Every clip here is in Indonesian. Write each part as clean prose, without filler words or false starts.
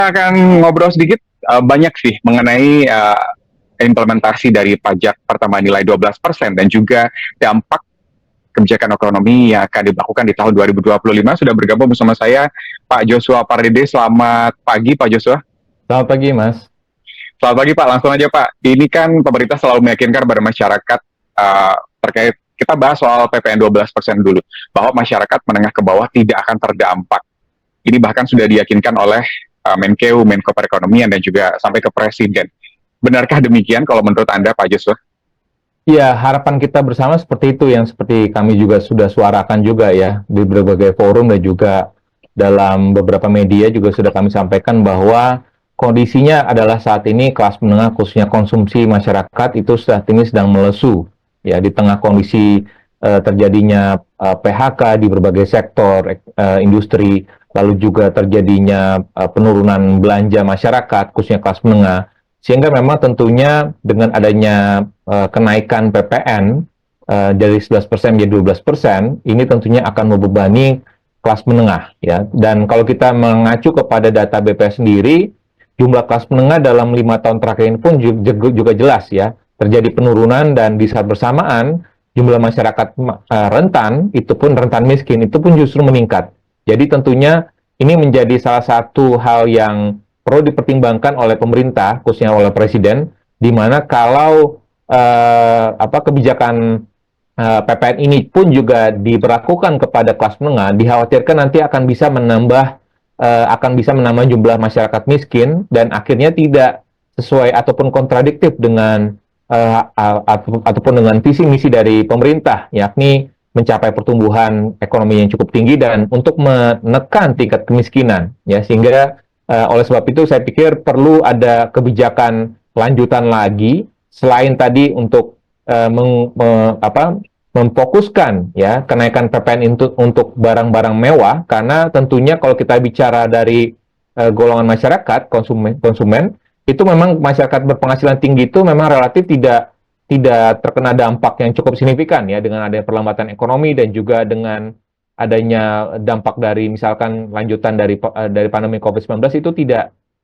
Akan ngobrol sedikit banyak sih mengenai implementasi dari pajak pertambahan nilai 12% dan juga dampak kebijakan ekonomi yang akan dilakukan di tahun 2025. Sudah bergabung bersama saya Pak Joshua Pardede. Selamat pagi Pak Joshua. Selamat pagi, Mas. Selamat pagi Pak, langsung aja Pak. Ini kan pemerintah selalu meyakinkan pada masyarakat terkait kita bahas soal PPN 12% dulu, bahwa masyarakat menengah ke bawah tidak akan terdampak. Ini bahkan sudah diyakinkan oleh Menkeu, Menko Perekonomian, dan juga sampai ke Presiden. Benarkah demikian kalau menurut Anda, Pak Joshua? Ya, harapan kita bersama seperti itu, yang seperti kami juga sudah suarakan juga ya, di berbagai forum dan juga dalam beberapa media juga sudah kami sampaikan bahwa kondisinya adalah saat ini kelas menengah, khususnya konsumsi masyarakat itu saat ini sedang melesu. Ya, di tengah kondisi terjadinya PHK di berbagai sektor industri, lalu juga terjadinya penurunan belanja masyarakat, khususnya kelas menengah. Sehingga memang tentunya dengan adanya kenaikan PPN dari 11% menjadi 12%, ini tentunya akan membebani kelas menengah ya. Dan kalau kita mengacu kepada data BPS sendiri, jumlah kelas menengah dalam 5 tahun terakhir ini pun juga jelas ya, terjadi penurunan, dan di saat bersamaan jumlah masyarakat rentan, itu pun rentan miskin, itu pun justru meningkat. Jadi tentunya ini menjadi salah satu hal yang perlu dipertimbangkan oleh pemerintah, khususnya oleh Presiden, di mana kalau kebijakan PPN ini pun juga diberlakukan kepada kelas menengah, dikhawatirkan nanti akan bisa menambah jumlah masyarakat miskin, dan akhirnya tidak sesuai ataupun kontradiktif dengan ataupun dengan visi misi dari pemerintah, yakni mencapai pertumbuhan ekonomi yang cukup tinggi dan untuk menekan tingkat kemiskinan, ya. Sehingga oleh sebab itu saya pikir perlu ada kebijakan lanjutan lagi selain tadi untuk memfokuskan ya kenaikan PPN untuk barang-barang mewah, karena tentunya kalau kita bicara dari golongan masyarakat konsumen itu memang masyarakat berpenghasilan tinggi itu memang relatif tidak terkena dampak yang cukup signifikan ya, dengan adanya perlambatan ekonomi dan juga dengan adanya dampak dari misalkan lanjutan dari pandemi COVID-19 itu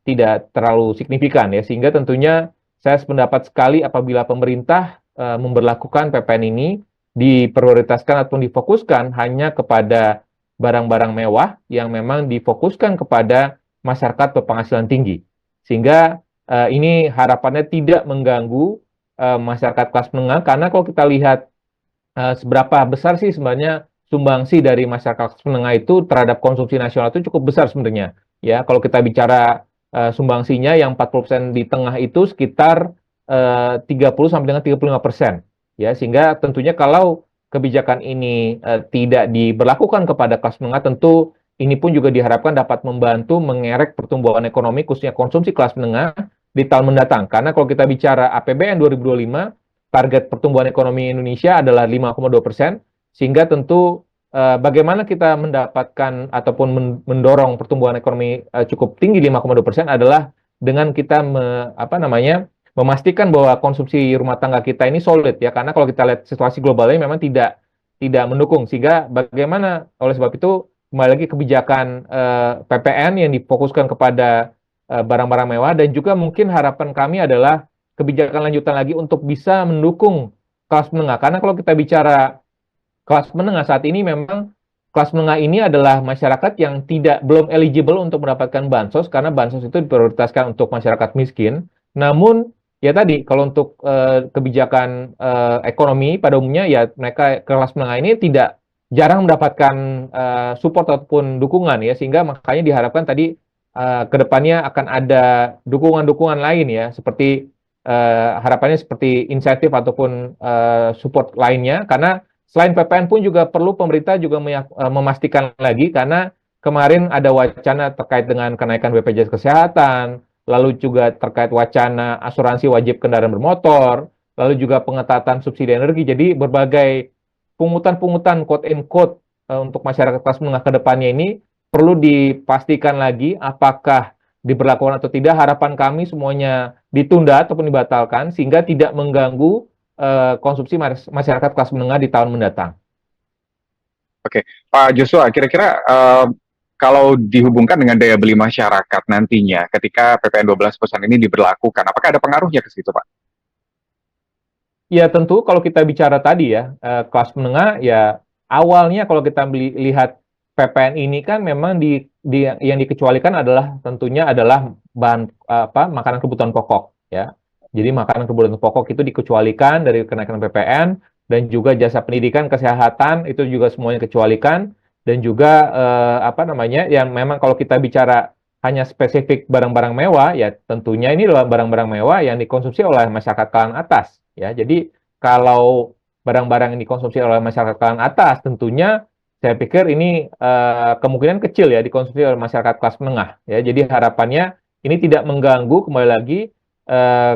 tidak terlalu signifikan ya, sehingga tentunya saya sependapat sekali apabila pemerintah memberlakukan PPN ini diprioritaskan atau difokuskan hanya kepada barang-barang mewah yang memang difokuskan kepada masyarakat berpenghasilan tinggi, sehingga ini harapannya tidak mengganggu masyarakat kelas menengah, karena kalau kita lihat seberapa besar sih sebenarnya sumbangsi dari masyarakat kelas menengah itu terhadap konsumsi nasional itu cukup besar sebenarnya. Ya, kalau kita bicara sumbangsinya yang 40% di tengah itu sekitar 30 sampai dengan 35%. Ya, sehingga tentunya kalau kebijakan ini tidak diberlakukan kepada kelas menengah, tentu ini pun juga diharapkan dapat membantu mengerek pertumbuhan ekonomi khususnya konsumsi kelas menengah di tahun mendatang. Karena kalau kita bicara APBN 2025, target pertumbuhan ekonomi Indonesia adalah 5,2%, sehingga tentu bagaimana kita mendapatkan ataupun mendorong pertumbuhan ekonomi cukup tinggi 5,2% adalah dengan kita memastikan bahwa konsumsi rumah tangga kita ini solid ya, karena kalau kita lihat situasi globalnya memang tidak mendukung, sehingga bagaimana oleh sebab itu kembali lagi kebijakan PPN yang difokuskan kepada barang-barang mewah, dan juga mungkin harapan kami adalah kebijakan lanjutan lagi untuk bisa mendukung kelas menengah. Karena kalau kita bicara kelas menengah saat ini, memang kelas menengah ini adalah masyarakat yang belum eligible untuk mendapatkan bansos, karena bansos itu diprioritaskan untuk masyarakat miskin. Namun ya tadi, kalau untuk kebijakan ekonomi pada umumnya ya, mereka kelas menengah ini jarang mendapatkan support ataupun dukungan ya, sehingga makanya diharapkan tadi ke depannya akan ada dukungan-dukungan lain ya, seperti harapannya seperti insentif ataupun support lainnya, karena selain PPN pun juga perlu pemerintah juga memastikan lagi, karena kemarin ada wacana terkait dengan kenaikan BPJS Kesehatan, lalu juga terkait wacana asuransi wajib kendaraan bermotor, lalu juga pengetatan subsidi energi. Jadi berbagai pungutan-pungutan quote and quote untuk masyarakat kelas menengah ke depannya ini perlu dipastikan lagi apakah diberlakukan atau tidak. Harapan kami semuanya ditunda ataupun dibatalkan sehingga tidak mengganggu konsumsi masyarakat kelas menengah di tahun mendatang. Oke, Pak Joshua, kira-kira kalau dihubungkan dengan daya beli masyarakat nantinya ketika PPN 12% ini diberlakukan, apakah ada pengaruhnya ke situ, Pak? Ya tentu kalau kita bicara tadi ya, kelas menengah ya awalnya kalau kita lihat PPN ini kan memang yang dikecualikan adalah tentunya adalah bahan makanan kebutuhan pokok ya. Jadi makanan kebutuhan pokok itu dikecualikan dari kenaikan PPN dan juga jasa pendidikan, kesehatan itu juga semuanya dikecualikan dan juga apa namanya yang memang kalau kita bicara hanya spesifik barang-barang mewah ya tentunya ini adalah barang-barang mewah yang dikonsumsi oleh masyarakat kalangan atas. Ya, jadi kalau barang-barang yang dikonsumsi oleh masyarakat kalangan atas, tentunya saya pikir ini kemungkinan kecil ya dikonsumsi oleh masyarakat kelas menengah. Ya, jadi harapannya ini tidak mengganggu kembali lagi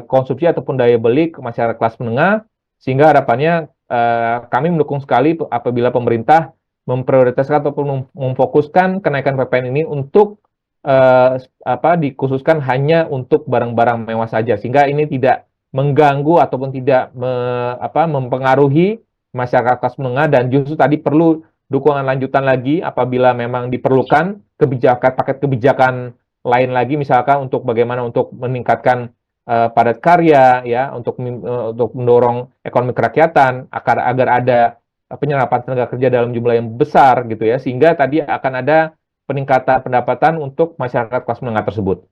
konsumsi ataupun daya beli ke masyarakat kelas menengah, sehingga harapannya kami mendukung sekali apabila pemerintah memprioritaskan ataupun memfokuskan kenaikan PPN ini untuk dikhususkan hanya untuk barang-barang mewah saja, sehingga ini tidak mengganggu ataupun tidak mempengaruhi masyarakat kelas menengah dan justru tadi perlu dukungan lanjutan lagi apabila memang diperlukan paket kebijakan lain lagi misalkan untuk bagaimana untuk meningkatkan padat karya ya untuk mendorong ekonomi kerakyatan agar ada penyerapan tenaga kerja dalam jumlah yang besar gitu ya sehingga tadi akan ada peningkatan pendapatan untuk masyarakat kelas menengah tersebut.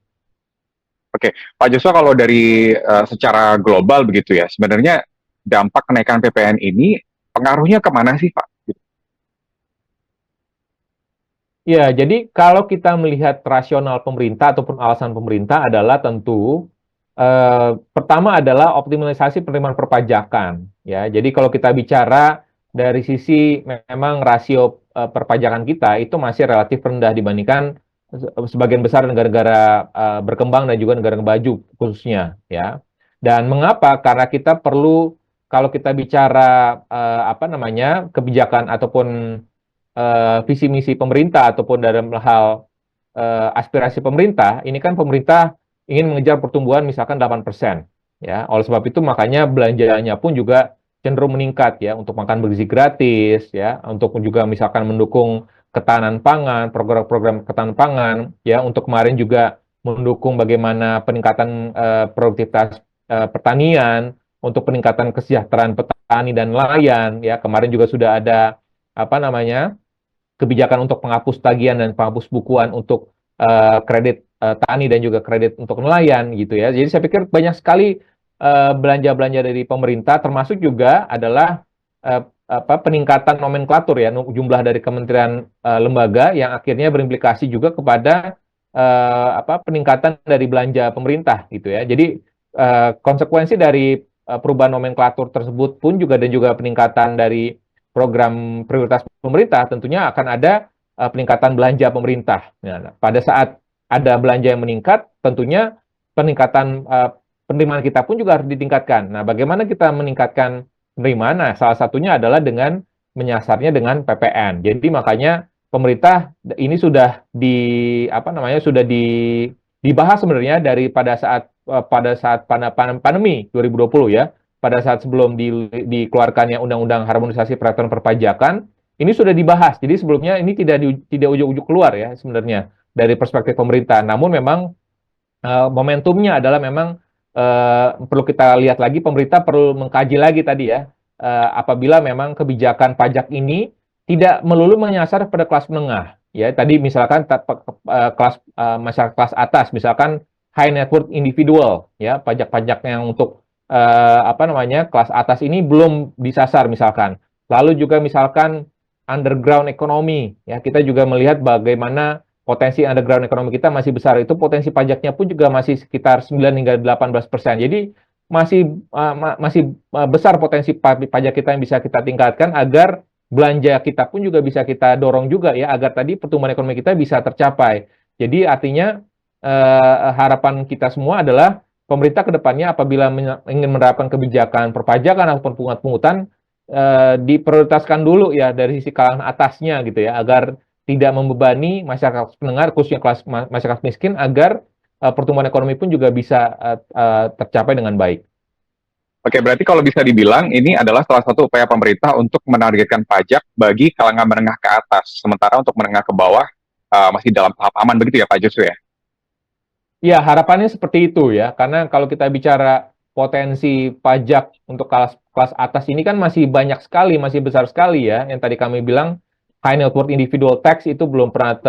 Oke, Pak Joshua, kalau dari secara global begitu ya, sebenarnya dampak kenaikan PPN ini pengaruhnya kemana sih, Pak? Ya, jadi kalau kita melihat rasional pemerintah ataupun alasan pemerintah adalah tentu pertama adalah optimalisasi penerimaan perpajakan. Ya, jadi kalau kita bicara dari sisi memang rasio perpajakan kita itu masih relatif rendah dibandingkan sebagian besar negara-negara berkembang dan juga negara maju khususnya. Ya, dan mengapa? Karena kita perlu kalau kita bicara kebijakan ataupun visi misi pemerintah ataupun dalam hal aspirasi pemerintah, ini kan pemerintah ingin mengejar pertumbuhan misalkan 8%. Ya, oleh sebab itu makanya belanjanya pun juga cenderung meningkat ya untuk makan bergizi gratis ya, untuk juga misalkan mendukung ketahanan pangan, program-program ketahanan pangan ya, untuk kemarin juga mendukung bagaimana peningkatan produktivitas pertanian, untuk peningkatan kesejahteraan petani dan nelayan ya. Kemarin juga sudah ada kebijakan untuk penghapus tagihan dan penghapus bukuan untuk kredit tani dan juga kredit untuk nelayan gitu ya. Jadi saya pikir banyak sekali belanja-belanja dari pemerintah termasuk juga adalah peningkatan nomenklatur ya jumlah dari kementerian lembaga yang akhirnya berimplikasi juga kepada peningkatan dari belanja pemerintah gitu ya. Jadi konsekuensi dari perubahan nomenklatur tersebut pun juga dan juga peningkatan dari program prioritas pemerintah tentunya akan ada peningkatan belanja pemerintah. Nah, pada saat ada belanja yang meningkat, tentunya peningkatan penerimaan kita pun juga harus ditingkatkan. Nah, bagaimana kita meningkatkan penerimaan? Nah, salah satunya adalah dengan menyasarnya dengan PPN. Jadi makanya pemerintah ini sudah dibahas sebenarnya dari pada saat pandemi 2020 ya, pada saat sebelum dikeluarkannya Undang-Undang Harmonisasi Peraturan Perpajakan, ini sudah dibahas. Jadi sebelumnya ini tidak ujuk-ujuk keluar ya sebenarnya dari perspektif pemerintah. Namun memang momentumnya adalah memang perlu kita lihat lagi, pemerintah perlu mengkaji lagi tadi ya, apabila memang kebijakan pajak ini tidak melulu menyasar pada kelas menengah. Ya, tadi misalkan masyarakat kelas atas, misalkan high net worth individual, ya pajak-pajak yang untuk kelas atas ini belum disasar misalkan. Lalu juga misalkan underground economy, ya kita juga melihat bagaimana potensi underground ekonomi kita masih besar, itu potensi pajaknya pun juga masih sekitar 9 hingga 18%. Jadi masih besar potensi pajak kita yang bisa kita tingkatkan agar belanja kita pun juga bisa kita dorong juga ya agar tadi pertumbuhan ekonomi kita bisa tercapai. Jadi artinya harapan kita semua adalah pemerintah ke depannya apabila ingin menerapkan kebijakan perpajakan ataupun pungutan diprioritaskan dulu ya dari sisi kalangan atasnya gitu ya agar tidak membebani masyarakat menengah khususnya kelas masyarakat miskin agar pertumbuhan ekonomi pun juga bisa tercapai dengan baik. Oke, berarti kalau bisa dibilang ini adalah salah satu upaya pemerintah untuk menargetkan pajak bagi kalangan menengah ke atas, sementara untuk menengah ke bawah masih dalam tahap aman begitu ya Pak Joshua ya? Ya, harapannya seperti itu ya, karena kalau kita bicara potensi pajak untuk kelas kelas atas ini kan masih banyak sekali, masih besar sekali ya. Yang tadi kami bilang high net worth individual tax itu belum pernah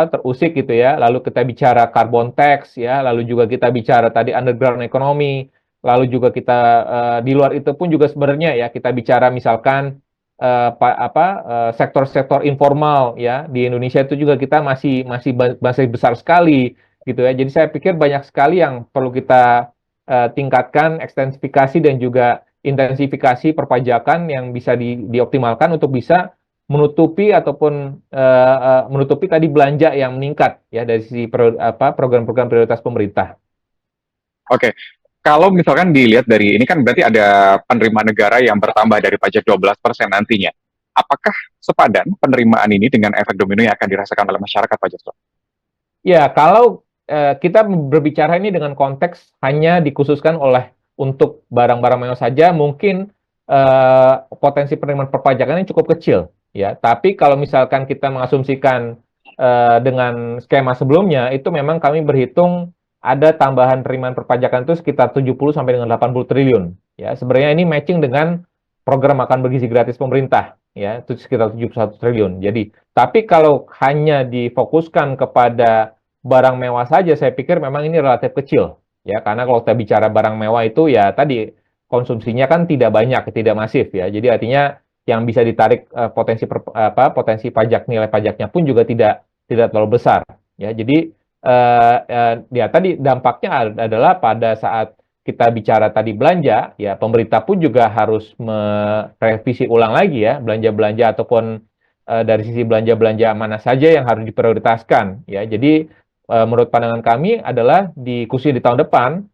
terusik gitu ya. Lalu kita bicara carbon tax ya, lalu juga kita bicara tadi underground economy, lalu juga kita di luar itu pun juga sebenarnya ya kita bicara misalkan sektor-sektor informal ya di Indonesia itu juga kita masih besar sekali gitu ya. Jadi saya pikir banyak sekali yang perlu kita tingkatkan, ekstensifikasi dan juga intensifikasi perpajakan yang bisa dioptimalkan untuk bisa menutupi tadi belanja yang meningkat ya dari sisi program-program prioritas pemerintah. Oke, kalau misalkan dilihat dari ini kan berarti ada penerimaan negara yang bertambah dari pajak 12% nantinya. Apakah sepadan penerimaan ini dengan efek domino yang akan dirasakan oleh masyarakat, Pak Joshua? Ya, kalau kita berbicara ini dengan konteks hanya dikhususkan untuk barang-barang mewah saja, mungkin potensi penerimaan perpajakan ini cukup kecil, ya. Tapi kalau misalkan kita mengasumsikan dengan skema sebelumnya, itu memang kami berhitung ada tambahan penerimaan perpajakan itu sekitar 70 sampai dengan 80 triliun. Ya, sebenarnya ini matching dengan program makan bergizi gratis pemerintah, ya, itu sekitar 71 triliun. Jadi, tapi kalau hanya difokuskan kepada barang mewah saja, saya pikir memang ini relatif kecil, ya, karena kalau kita bicara barang mewah itu ya tadi konsumsinya kan tidak banyak, tidak masif ya. Jadi artinya yang bisa ditarik potensi pajak nilai pajaknya pun juga tidak terlalu besar, ya. Jadi ya tadi dampaknya adalah pada saat kita bicara tadi belanja, ya pemerintah pun juga harus merevisi ulang lagi ya belanja-belanja ataupun dari sisi belanja-belanja mana saja yang harus diprioritaskan ya. Jadi menurut pandangan kami adalah khususnya di tahun depan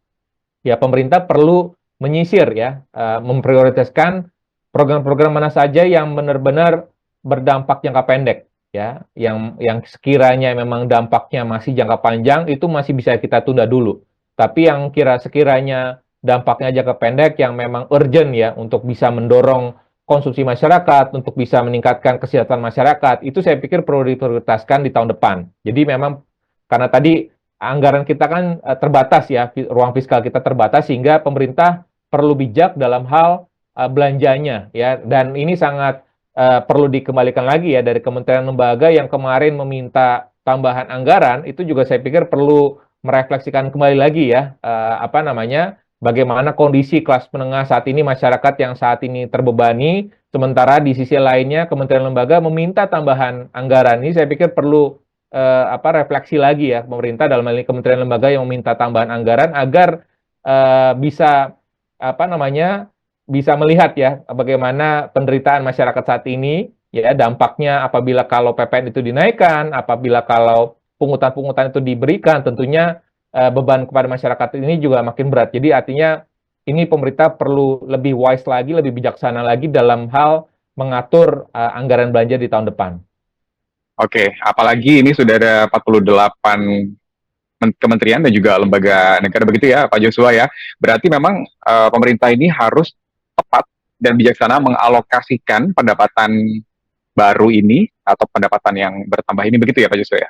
ya pemerintah perlu menyisir ya memprioritaskan program-program mana saja yang benar-benar berdampak jangka pendek ya, yang sekiranya memang dampaknya masih jangka panjang itu masih bisa kita tunda dulu. Tapi yang sekiranya dampaknya jangka pendek yang memang urgent ya untuk bisa mendorong konsumsi masyarakat, untuk bisa meningkatkan kesejahteraan masyarakat, itu saya pikir perlu diprioritaskan di tahun depan. Jadi memang karena tadi anggaran kita kan terbatas ya, ruang fiskal kita terbatas sehingga pemerintah perlu bijak dalam hal belanjanya ya. Dan ini sangat perlu dikembalikan lagi ya dari kementerian lembaga yang kemarin meminta tambahan anggaran itu juga saya pikir perlu merefleksikan kembali lagi ya bagaimana kondisi kelas menengah saat ini, masyarakat yang saat ini terbebani, sementara di sisi lainnya kementerian lembaga meminta tambahan anggaran. Ini saya pikir perlu refleksi lagi ya pemerintah dalam hal ini kementerian lembaga yang meminta tambahan anggaran agar bisa bisa melihat ya bagaimana penderitaan masyarakat saat ini ya dampaknya apabila kalau PPN itu dinaikkan, apabila kalau pungutan-pungutan itu diberikan, tentunya beban kepada masyarakat ini juga makin berat. Jadi artinya ini pemerintah perlu lebih wise lagi, lebih bijaksana lagi dalam hal mengatur anggaran belanja di tahun depan. Oke, apalagi ini sudah ada 48 kementerian dan juga lembaga negara begitu ya Pak Joshua ya. Berarti memang pemerintah ini harus tepat dan bijaksana mengalokasikan pendapatan baru ini atau pendapatan yang bertambah ini begitu ya Pak Joshua ya?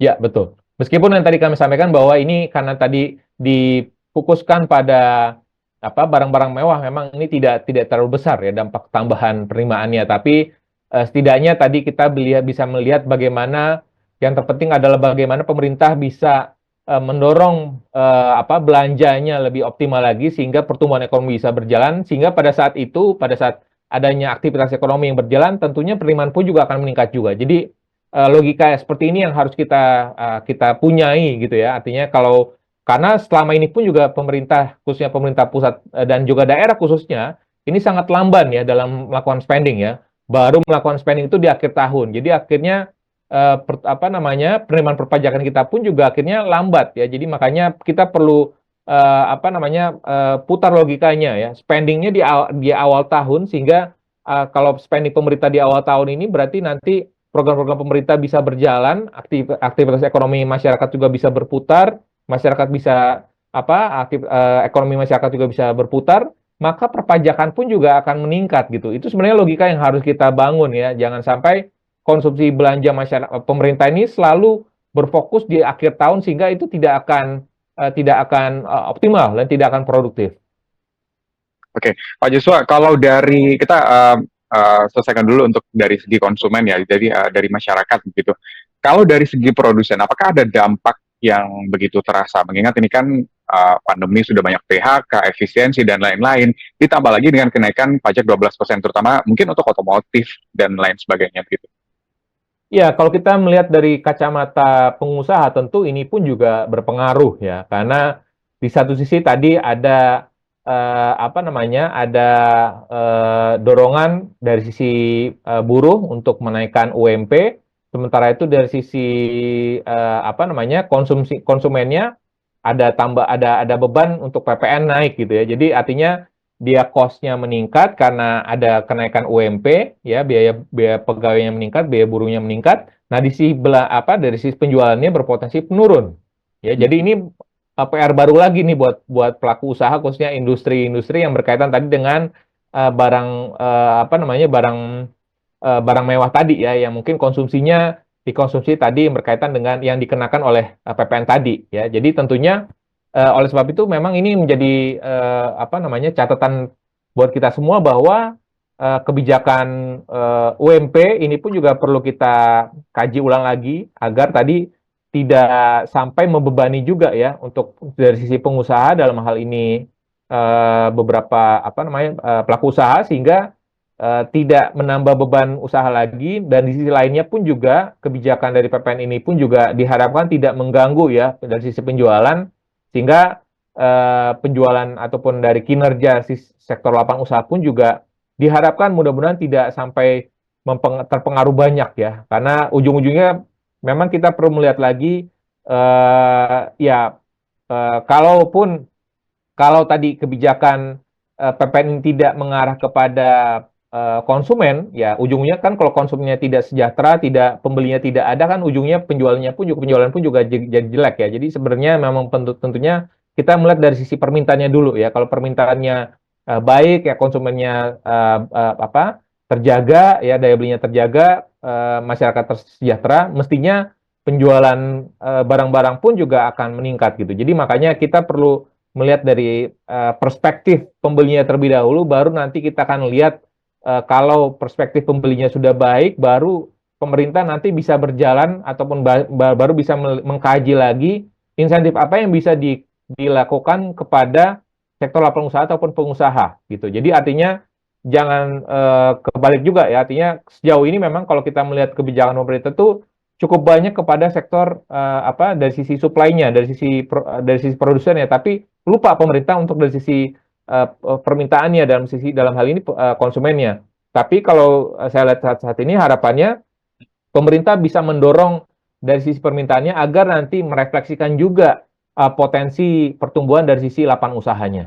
Ya, betul. Meskipun yang tadi kami sampaikan bahwa ini karena tadi difokuskan pada barang-barang mewah, memang ini tidak terlalu besar ya dampak tambahan penerimaannya. Tapi setidaknya tadi kita bisa melihat bagaimana yang terpenting adalah bagaimana pemerintah bisa mendorong belanjanya lebih optimal lagi sehingga pertumbuhan ekonomi bisa berjalan. Sehingga pada saat adanya aktivitas ekonomi yang berjalan, tentunya penerimaan pun juga akan meningkat juga. Jadi logika seperti ini yang harus kita punyai gitu ya. Artinya karena selama ini pun juga pemerintah khususnya pemerintah pusat dan juga daerah khususnya ini sangat lamban ya dalam melakukan spending ya. Baru melakukan spending itu di akhir tahun. Jadi akhirnya penerimaan perpajakan kita pun juga akhirnya lambat ya. Jadi makanya kita perlu putar logikanya ya. Spendingnya di awal tahun sehingga kalau spending pemerintah di awal tahun ini berarti nanti program-program pemerintah bisa berjalan, aktivitas ekonomi masyarakat juga bisa berputar, masyarakat bisa ekonomi masyarakat juga bisa berputar, maka perpajakan pun juga akan meningkat gitu. Itu sebenarnya logika yang harus kita bangun ya. Jangan sampai konsumsi belanja masyarakat pemerintah ini selalu berfokus di akhir tahun sehingga itu tidak akan optimal dan tidak akan produktif. Oke, Pak Joshua, kalau dari kita selesaikan dulu untuk dari segi konsumen ya, jadi dari masyarakat begitu. Kalau dari segi produsen, apakah ada dampak yang begitu terasa? Mengingat ini kan pandemi sudah banyak PHK, efisiensi dan lain-lain, ditambah lagi dengan kenaikan pajak 12%, terutama mungkin untuk otomotif dan lain sebagainya gitu. Ya, kalau kita melihat dari kacamata pengusaha, tentu ini pun juga berpengaruh ya, karena di satu sisi tadi ada apa namanya, ada dorongan dari sisi buruh untuk menaikkan UMP, sementara itu dari sisi apa namanya, konsumennya ada beban untuk PPN naik gitu ya. Jadi artinya dia cost-nya meningkat karena ada kenaikan UMP, ya biaya biaya pegawainya meningkat, biaya buruhnya meningkat. Nah dari sisi penjualannya berpotensi menurun. Ya, jadi ini PR baru lagi nih buat pelaku usaha, khususnya industri-industri yang berkaitan tadi dengan barang apa namanya, barang mewah tadi ya, yang mungkin konsumsinya dikonsumsi tadi yang berkaitan dengan yang dikenakan oleh PPN tadi ya. Jadi tentunya oleh sebab itu memang ini menjadi apa namanya, catatan buat kita semua bahwa kebijakan UMP ini pun juga perlu kita kaji ulang lagi agar tadi tidak sampai membebani juga ya untuk dari sisi pengusaha, dalam hal ini beberapa apa namanya, pelaku usaha, sehingga tidak menambah beban usaha lagi, dan di sisi lainnya pun juga kebijakan dari PPN ini pun juga diharapkan tidak mengganggu ya dari sisi penjualan, sehingga penjualan ataupun dari kinerja sektor lapangan usaha pun juga diharapkan mudah-mudahan tidak sampai terpengaruh banyak ya, karena ujung-ujungnya memang kita perlu melihat lagi ya kalaupun kalau tadi kebijakan PPN ini tidak mengarah kepada konsumen, ya ujungnya kan kalau konsumennya tidak sejahtera, tidak pembelinya tidak ada, kan ujungnya penjualan pun juga jadi jelek ya. Jadi sebenarnya memang tentunya kita melihat dari sisi permintaannya dulu ya. Kalau permintaannya baik ya, konsumennya apa, terjaga ya, daya belinya terjaga, masyarakat tersejahtera, mestinya penjualan barang-barang pun juga akan meningkat gitu. Jadi makanya kita perlu melihat dari perspektif pembelinya terlebih dahulu, baru nanti kita akan lihat kalau perspektif pembelinya sudah baik, baru pemerintah nanti bisa berjalan ataupun baru bisa mengkaji lagi insentif apa yang bisa dilakukan kepada sektor lapangan usaha ataupun pengusaha gitu. Jadi artinya jangan kebalik juga ya. Artinya sejauh ini memang kalau kita melihat kebijakan pemerintah itu cukup banyak kepada sektor apa, dari sisi supply-nya, dari sisi produsen ya, tapi lupa pemerintah untuk dari sisi permintaannya, dalam hal ini konsumennya. Tapi kalau saya lihat saat ini harapannya pemerintah bisa mendorong dari sisi permintaannya agar nanti merefleksikan juga potensi pertumbuhan dari sisi lapangan usahanya.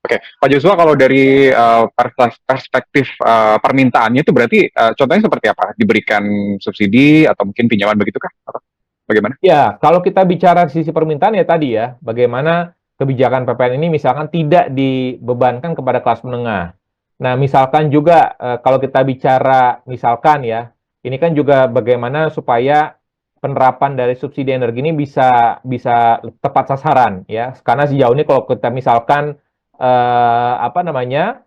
Oke, Pak Joshua, kalau dari perspektif permintaannya itu berarti contohnya seperti apa? Diberikan subsidi atau mungkin pinjaman begitu kah? Atau bagaimana? Ya, kalau kita bicara sisi permintaan ya tadi ya, bagaimana kebijakan PPN ini misalkan tidak dibebankan kepada kelas menengah. Nah, misalkan juga kalau kita bicara misalkan ya, ini kan juga bagaimana supaya penerapan dari subsidi energi ini bisa bisa tepat sasaran ya. Karena sejauh ini kalau kita misalkan apa namanya,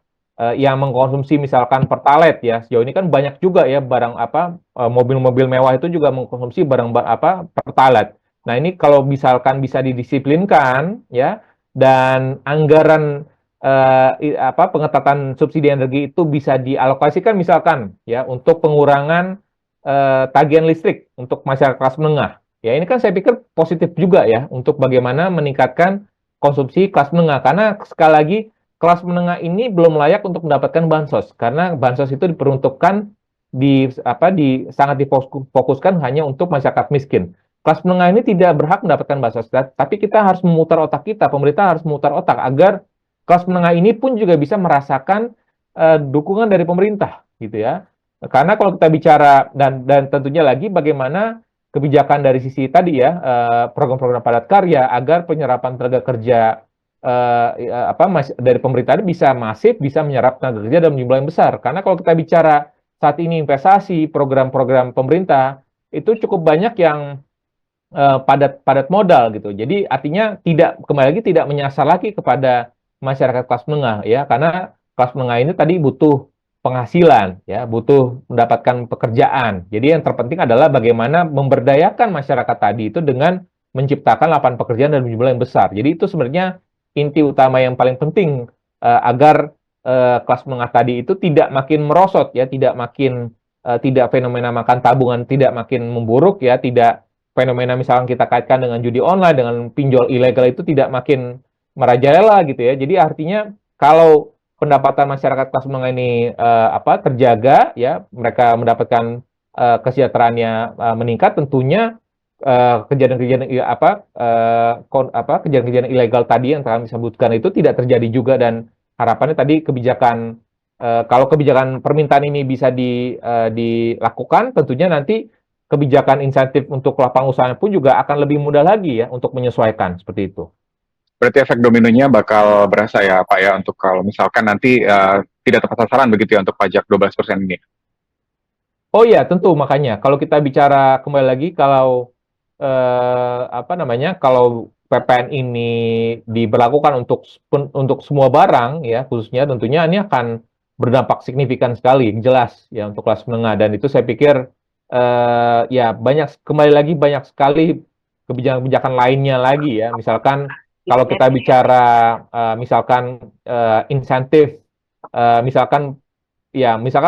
yang mengkonsumsi misalkan Pertalite ya, sejauh ini kan banyak juga ya barang apa, mobil-mobil mewah itu juga mengkonsumsi barang apa, Pertalite. Nah, ini kalau misalkan bisa didisiplinkan ya, dan anggaran apa, pengetatan subsidi energi itu bisa dialokasikan misalkan ya untuk pengurangan tagihan listrik untuk masyarakat kelas menengah. Ya, ini kan saya pikir positif juga ya untuk bagaimana meningkatkan konsumsi kelas menengah, karena sekali lagi kelas menengah ini belum layak untuk mendapatkan bansos, karena bansos itu diperuntukkan sangat difokuskan hanya untuk masyarakat miskin. Kelas menengah ini tidak berhak mendapatkan bansos, tapi kita harus memutar otak kita, pemerintah harus memutar otak agar kelas menengah ini pun juga bisa merasakan dukungan dari pemerintah gitu ya. Karena kalau kita bicara dan tentunya lagi bagaimana kebijakan dari sisi tadi ya, program-program padat karya agar penyerapan tenaga kerja apa dari pemerintah bisa masif, bisa menyerap tenaga kerja dalam jumlah yang besar. Karena kalau kita bicara saat ini investasi, program-program pemerintah itu cukup banyak yang padat modal gitu. Jadi artinya kembali lagi tidak menyasar lagi kepada masyarakat kelas menengah ya, karena kelas menengah ini tadi butuh penghasilan ya, butuh mendapatkan pekerjaan. Jadi yang terpenting adalah bagaimana memberdayakan masyarakat tadi itu dengan menciptakan lapangan pekerjaan dan jumlah yang besar. Jadi itu sebenarnya inti utama yang paling penting agar kelas menengah tadi itu tidak makin merosot ya, tidak fenomena makan tabungan tidak makin memburuk ya, tidak fenomena misalkan kita kaitkan dengan judi online, dengan pinjol ilegal itu tidak makin merajalela gitu ya. Jadi artinya kalau pendapatan masyarakat kelas menengah ini terjaga ya, mereka mendapatkan kesejahteraannya meningkat, tentunya kejadian-kejadian kejadian-kejadian ilegal tadi yang kami sebutkan itu tidak terjadi juga, dan harapannya tadi kalau kebijakan permintaan ini bisa dilakukan, tentunya nanti kebijakan insentif untuk lapangan usaha pun juga akan lebih mudah lagi ya untuk menyesuaikan seperti itu. Berarti efek dominonya bakal berasa ya Pak ya, untuk kalau misalkan nanti tidak tepat sasaran begitu ya untuk pajak 12% ini. Oh iya, tentu makanya kalau kita bicara kembali lagi, kalau kalau PPN ini diberlakukan untuk semua barang ya, khususnya tentunya ini akan berdampak signifikan sekali, jelas ya untuk kelas menengah, dan itu saya pikir ya kembali lagi banyak sekali kebijakan-kebijakan lainnya lagi ya. Misalkan kalau kita bicara misalkan insentif, misalkan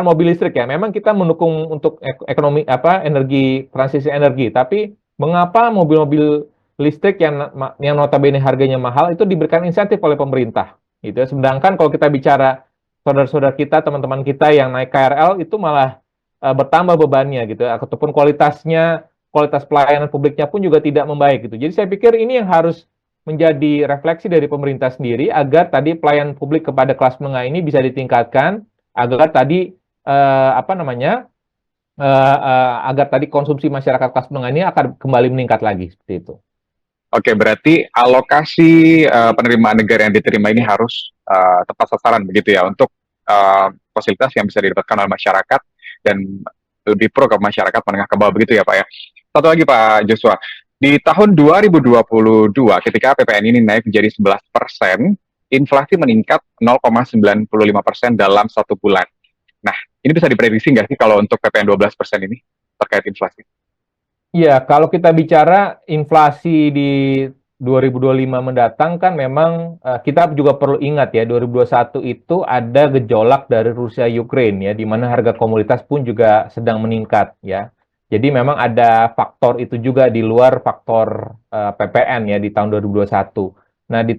mobil listrik ya, memang kita mendukung untuk ekonomi energi, transisi energi, tapi mengapa mobil-mobil listrik yang notabene harganya mahal itu diberikan insentif oleh pemerintah gitu ya. Sedangkan kalau kita bicara saudara-saudara kita, teman-teman kita yang naik KRL itu malah bertambah bebannya gitu ya, ataupun kualitas pelayanan publiknya pun juga tidak membaik gitu. Jadi saya pikir ini yang harus menjadi refleksi dari pemerintah sendiri, agar tadi pelayanan publik kepada kelas menengah ini bisa ditingkatkan, agar tadi agar tadi konsumsi masyarakat kelas menengah ini akan kembali meningkat lagi seperti itu. Oke, berarti alokasi penerimaan negara yang diterima ini harus tepat sasaran begitu ya, untuk fasilitas yang bisa didapatkan oleh masyarakat dan lebih pro ke masyarakat menengah ke bawah begitu ya Pak ya. Satu lagi Pak Joshua, di tahun 2022 ketika PPN ini naik menjadi 11%, inflasi meningkat 0,95% dalam 1 bulan. Nah, ini bisa diprediksi nggak sih kalau untuk PPN 12% ini terkait inflasi? Iya, kalau kita bicara inflasi di 2025 mendatang kan memang kita juga perlu ingat ya, 2021 itu ada gejolak dari Rusia Ukraina ya, di mana harga komoditas pun juga sedang meningkat ya. Jadi memang ada faktor itu juga di luar faktor PPN ya di tahun 2021. Nah, di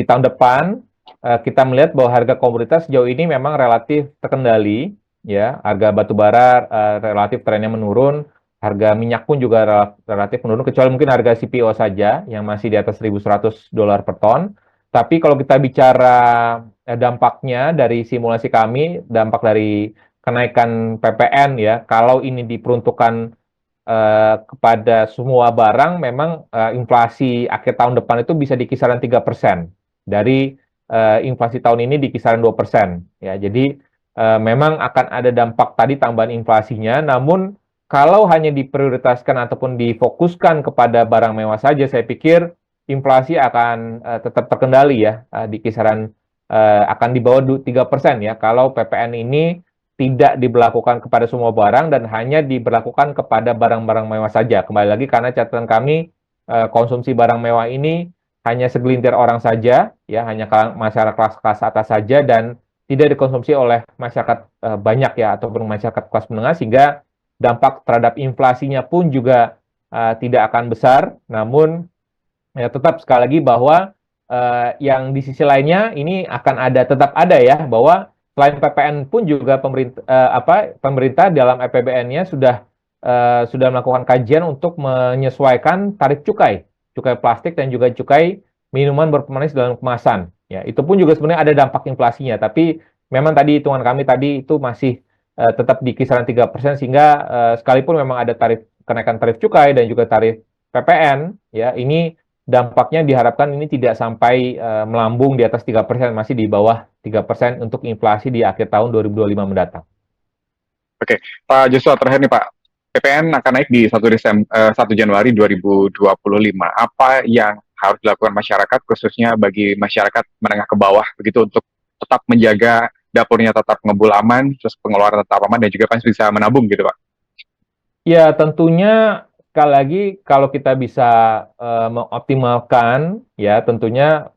tahun depan kita melihat bahwa harga komoditas sejauh ini memang relatif terkendali ya. Harga batu bara relatif trennya menurun. Harga minyak pun juga relatif menurun, kecuali mungkin harga CPO saja yang masih di atas $1.100 per ton. Tapi kalau kita bicara dampaknya dari simulasi kami, dampak dari kenaikan PPN ya, kalau ini diperuntukkan kepada semua barang, memang inflasi akhir tahun depan itu bisa di kisaran 3%. Dari inflasi tahun ini di kisaran 2%. Ya, jadi memang akan ada dampak tadi tambahan inflasinya, namun kalau hanya diprioritaskan ataupun difokuskan kepada barang mewah saja, saya pikir inflasi akan tetap terkendali ya, di kisaran akan di bawah 3% ya, kalau PPN ini tidak diberlakukan kepada semua barang dan hanya diberlakukan kepada barang-barang mewah saja. Kembali lagi, karena catatan kami konsumsi barang mewah ini hanya segelintir orang saja, ya, hanya masyarakat kelas atas saja, dan tidak dikonsumsi oleh masyarakat banyak ya, ataupun masyarakat kelas menengah, sehingga dampak terhadap inflasinya pun juga tidak akan besar. Namun ya tetap sekali lagi bahwa yang di sisi lainnya ini akan tetap ada ya, bahwa selain PPN pun juga pemerintah dalam APBN-nya sudah melakukan kajian untuk menyesuaikan tarif cukai plastik dan juga cukai minuman berpemanis dalam kemasan. Ya, itu pun juga sebenarnya ada dampak inflasinya, tapi memang tadi hitungan kami tadi itu masih tetap di kisaran 3%, sehingga sekalipun memang ada kenaikan tarif cukai dan juga tarif PPN ya, ini dampaknya diharapkan ini tidak sampai melambung di atas 3%, masih di bawah 3% untuk inflasi di akhir tahun 2025 mendatang. Oke, Pak Joshua terakhir nih Pak, PPN akan naik di 1 Januari 2025. Apa yang harus dilakukan masyarakat, khususnya bagi masyarakat menengah ke bawah, begitu untuk tetap menjaga dapurnya tetap ngebul aman, terus pengeluaran tetap aman, dan juga kan bisa menabung gitu Pak? Ya, tentunya sekali lagi kalau kita bisa mengoptimalkan ya tentunya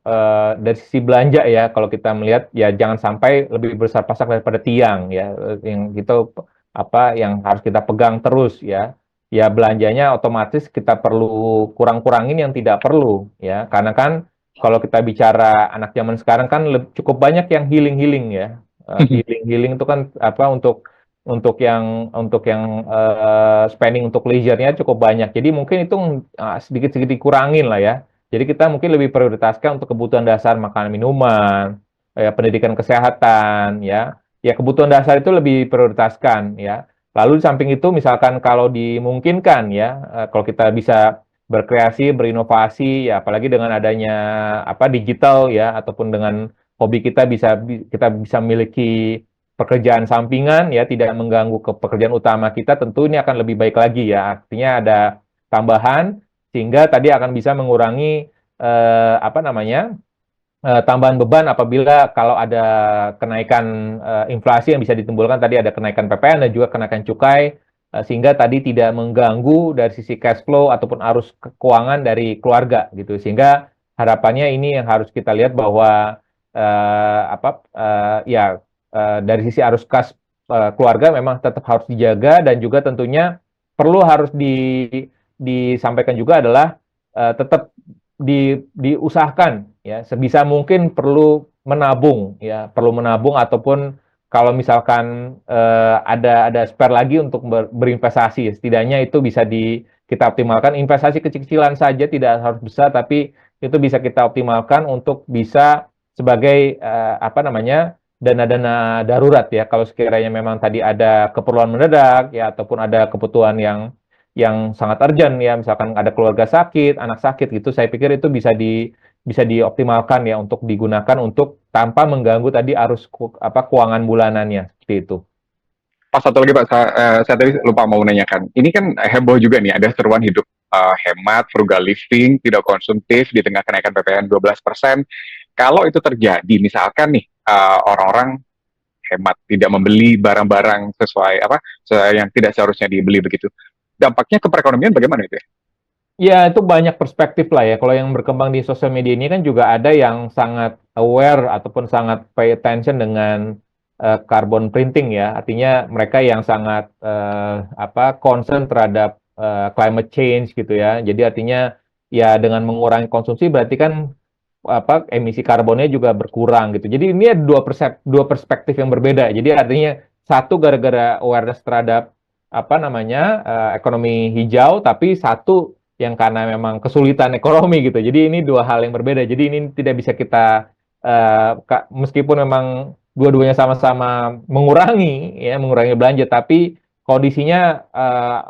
dari sisi belanja ya kalau kita melihat ya jangan sampai lebih besar pasak daripada tiang ya yang gitu apa yang harus kita pegang terus ya. Ya belanjanya otomatis kita perlu kurang-kurangin yang tidak perlu ya karena kan kalau kita bicara anak zaman sekarang kan cukup banyak yang healing-healing ya. Healing-healing itu kan apa untuk yang spending untuk leisure-nya cukup banyak. Jadi mungkin itu sedikit-sedikit dikurangin lah ya. Jadi kita mungkin lebih prioritaskan untuk kebutuhan dasar makanan minuman, ya, pendidikan kesehatan, ya. Ya kebutuhan dasar itu lebih prioritaskan ya. Lalu di samping itu misalkan kalau dimungkinkan ya, kalau kita bisa berkreasi, berinovasi ya apalagi dengan adanya apa digital ya ataupun dengan hobi kita bisa memiliki pekerjaan sampingan ya tidak mengganggu ke pekerjaan utama kita tentu ini akan lebih baik lagi ya artinya ada tambahan sehingga tadi akan bisa mengurangi apa namanya tambahan beban apabila kalau ada kenaikan inflasi yang bisa ditimbulkan tadi ada kenaikan PPN dan juga kenaikan cukai sehingga tadi tidak mengganggu dari sisi cash flow ataupun arus keuangan dari keluarga gitu sehingga harapannya ini yang harus kita lihat bahwa ya dari sisi arus kas keluarga memang tetap harus dijaga dan juga tentunya harus disampaikan juga adalah tetap diusahakan ya sebisa mungkin perlu menabung ataupun kalau misalkan ada spare lagi untuk berinvestasi setidaknya itu bisa kita optimalkan investasi kecil-kecilan saja tidak harus besar tapi itu bisa kita optimalkan untuk bisa sebagai apa namanya dana-dana darurat ya kalau sekiranya memang tadi ada keperluan mendadak ya ataupun ada kebutuhan yang sangat urgent ya misalkan ada keluarga sakit, anak sakit gitu saya pikir itu bisa dioptimalkan ya untuk digunakan untuk tanpa mengganggu tadi arus keuangan bulanannya seperti itu. Pas satu lagi Pak, saya tadi lupa mau menanyakan. Ini kan heboh juga nih, ada seruan hidup hemat, frugal living, tidak konsumtif di tengah kenaikan PPN 12%. Kalau itu terjadi, misalkan nih orang-orang hemat, tidak membeli barang-barang sesuai yang tidak seharusnya dibeli begitu. Dampaknya ke perekonomian bagaimana itu ya? Ya, itu banyak perspektif lah ya. Kalau yang berkembang di sosial media ini kan juga ada yang sangat aware ataupun sangat pay attention dengan carbon printing ya. Artinya mereka yang sangat concern terhadap climate change gitu ya. Jadi artinya ya dengan mengurangi konsumsi berarti kan emisi karbonnya juga berkurang gitu. Jadi ini ada dua perspektif yang berbeda. Jadi artinya satu gara-gara awareness terhadap apa namanya ekonomi hijau, tapi satu yang karena memang kesulitan ekonomi gitu. Jadi ini dua hal yang berbeda. Jadi ini tidak bisa kita meskipun memang dua-duanya sama-sama mengurangi belanja, tapi kondisinya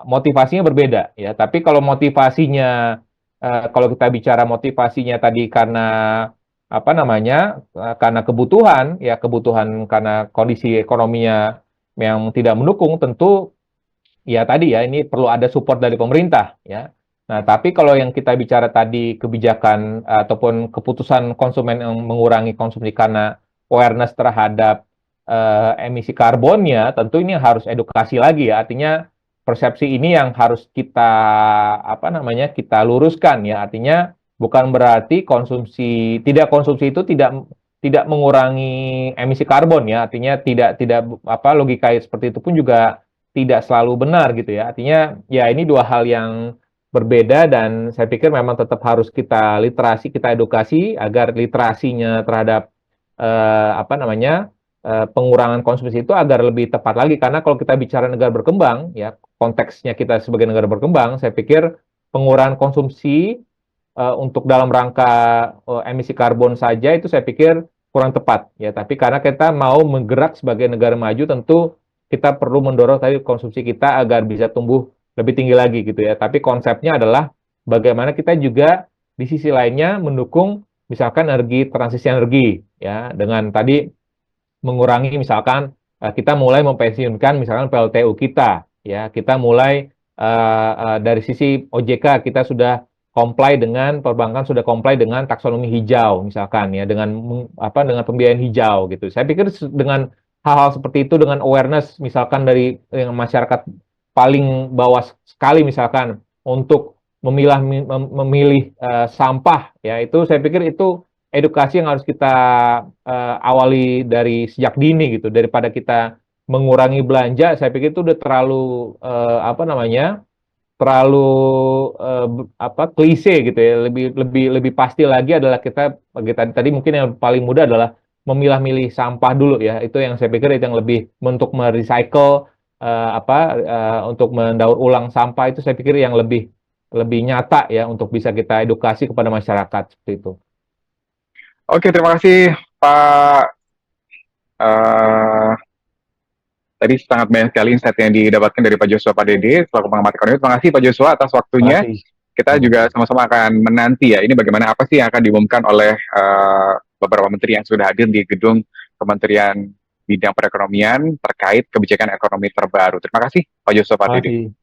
motivasinya berbeda ya. Tapi kalau motivasinya kalau kita bicara motivasinya tadi karena apa namanya karena kebutuhan karena kondisi ekonominya yang tidak mendukung tentu ya tadi ya ini perlu ada support dari pemerintah ya. Nah, tapi kalau yang kita bicara tadi kebijakan ataupun keputusan konsumen yang mengurangi konsumsi karena awareness terhadap emisi karbonnya, tentu ini harus edukasi lagi ya. Artinya persepsi ini yang harus kita apa namanya kita luruskan ya. Artinya bukan berarti tidak konsumsi itu tidak mengurangi emisi karbon ya. Artinya tidak apa logika seperti itu pun juga tidak selalu benar gitu ya. Artinya ya ini dua hal yang berbeda dan saya pikir memang tetap harus kita edukasi agar literasinya terhadap apa namanya pengurangan konsumsi itu agar lebih tepat lagi karena kalau kita bicara negara berkembang ya konteksnya kita sebagai negara berkembang saya pikir pengurangan konsumsi untuk dalam rangka emisi karbon saja itu saya pikir kurang tepat ya tapi karena kita mau menggerak sebagai negara maju tentu kita perlu mendorong tadi konsumsi kita agar bisa tumbuh lebih tinggi lagi gitu ya. Tapi konsepnya adalah bagaimana kita juga di sisi lainnya mendukung misalkan transisi energi ya dengan tadi mengurangi misalkan kita mulai mempensiunkan misalkan PLTU kita, ya kita mulai dari sisi OJK kita sudah comply dengan perbankan sudah comply dengan taksonomi hijau misalkan ya dengan dengan pembiayaan hijau gitu. Saya pikir dengan hal-hal seperti itu dengan awareness misalkan dari yang masyarakat paling bawah sekali misalkan untuk memilih sampah ya itu saya pikir itu edukasi yang harus kita awali dari sejak dini gitu daripada kita mengurangi belanja saya pikir itu udah terlalu terlalu klise gitu ya lebih lebih lebih pasti lagi adalah kita tadi mungkin yang paling mudah adalah memilah-milih sampah dulu ya itu yang saya pikir itu yang lebih untuk merecycle untuk mendaur ulang sampah itu saya pikir yang lebih lebih nyata ya untuk bisa kita edukasi kepada masyarakat seperti itu. Oke, terima kasih Pak. eh Tadi sangat banyak sekali insight yang didapatkan dari Pak Joshua Pak Dede selaku pengamat ekonomi. Terima kasih Pak Joshua atas Terima waktunya. kasih. Kita juga sama-sama akan menanti ya, ini bagaimana apa sih yang akan diumumkan oleh beberapa menteri yang sudah hadir di gedung Kementerian Bidang Perekonomian terkait kebijakan ekonomi terbaru. Terima kasih Pak Joshua Pak Terima Dede. kasih.